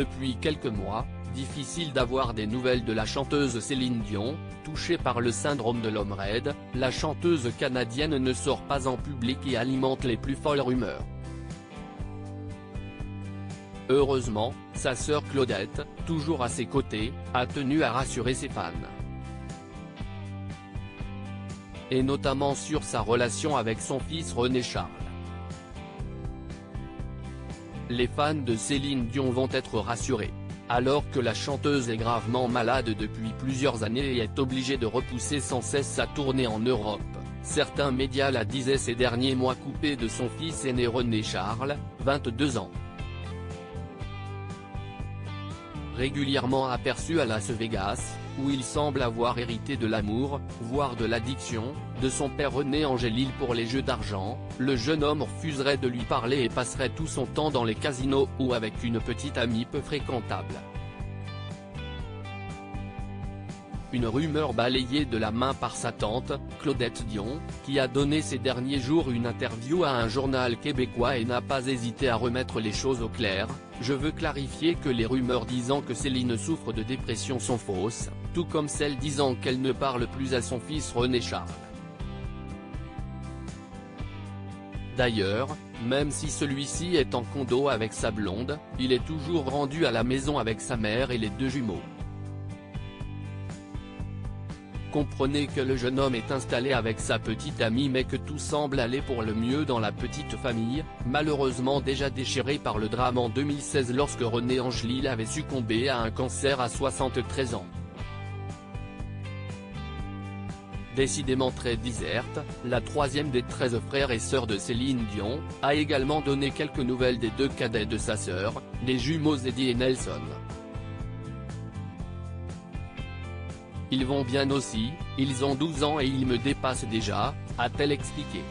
Depuis quelques mois, difficile d'avoir des nouvelles de la chanteuse Céline Dion. Touchée par le syndrome de l'homme raide, la chanteuse canadienne ne sort pas en public et alimente les plus folles rumeurs. Heureusement, sa sœur Claudette, toujours à ses côtés, a tenu à rassurer ses fans. Et notamment sur sa relation avec son fils René Charles. Les fans de Céline Dion vont être rassurés. Alors que la chanteuse est gravement malade depuis plusieurs années et est obligée de repousser sans cesse sa tournée en Europe, certains médias la disaient ces derniers mois coupée de son fils aîné René Charles, 22 ans. Régulièrement aperçu à Las Vegas, où il semble avoir hérité de l'amour, voire de l'addiction, de son père René Angélil pour les jeux d'argent, le jeune homme refuserait de lui parler et passerait tout son temps dans les casinos ou avec une petite amie peu fréquentable. Une rumeur balayée de la main par sa tante, Claudette Dion, qui a donné ces derniers jours une interview à un journal québécois et n'a pas hésité à remettre les choses au clair. Je veux clarifier que les rumeurs disant que Céline souffre de dépression sont fausses, tout comme celles disant qu'elle ne parle plus à son fils René Charles. D'ailleurs, même si celui-ci est en condo avec sa blonde, il est toujours rendu à la maison avec sa mère et les deux jumeaux. Comprenez que le jeune homme est installé avec sa petite amie mais que tout semble aller pour le mieux dans la petite famille, malheureusement déjà déchirée par le drame en 2016 lorsque René Angélil avait succombé à un cancer à 73 ans. Décidément très déserte, la troisième des 13 frères et sœurs de Céline Dion, a également donné quelques nouvelles des deux cadets de sa sœur, les jumeaux Eddie et Nelson. Ils vont bien aussi, ils ont 12 ans et ils me dépassent déjà, a-t-elle expliqué.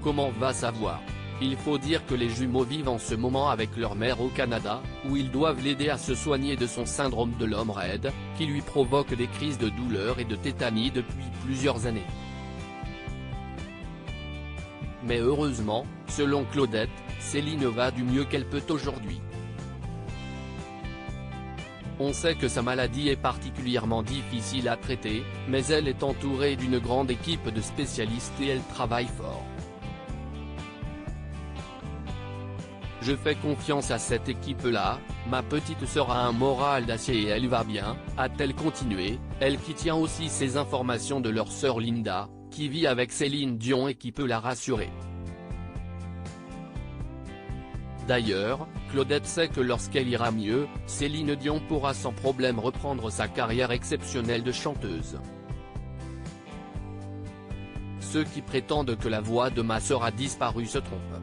Comment va savoir? Il faut dire que les jumeaux vivent en ce moment avec leur mère au Canada, où ils doivent l'aider à se soigner de son syndrome de l'homme raide, qui lui provoque des crises de douleur et de tétanie depuis plusieurs années. Mais heureusement, selon Claudette, Céline va du mieux qu'elle peut aujourd'hui. On sait que sa maladie est particulièrement difficile à traiter, mais elle est entourée d'une grande équipe de spécialistes et elle travaille fort. Je fais confiance à cette équipe-là, ma petite sœur a un moral d'acier et elle va bien, a-t-elle continué, elle qui tient aussi ses informations de leur sœur Linda, qui vit avec Céline Dion et qui peut la rassurer. D'ailleurs, Claudette sait que lorsqu'elle ira mieux, Céline Dion pourra sans problème reprendre sa carrière exceptionnelle de chanteuse. Ceux qui prétendent que la voix de ma sœur a disparu se trompent.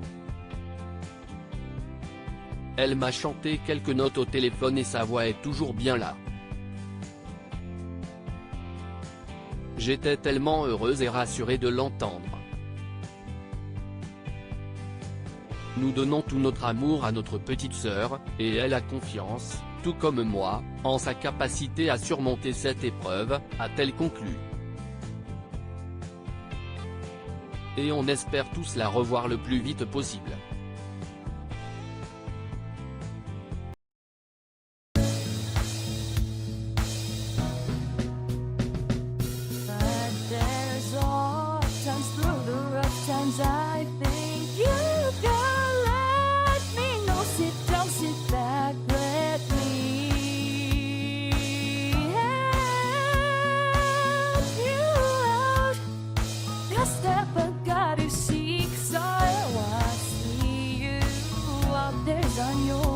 Elle m'a chanté quelques notes au téléphone et sa voix est toujours bien là. J'étais tellement heureuse et rassurée de l'entendre. Nous donnons tout notre amour à notre petite sœur, et elle a confiance, tout comme moi, en sa capacité à surmonter cette épreuve, a-t-elle conclu. Et on espère tous la revoir le plus vite possible. On your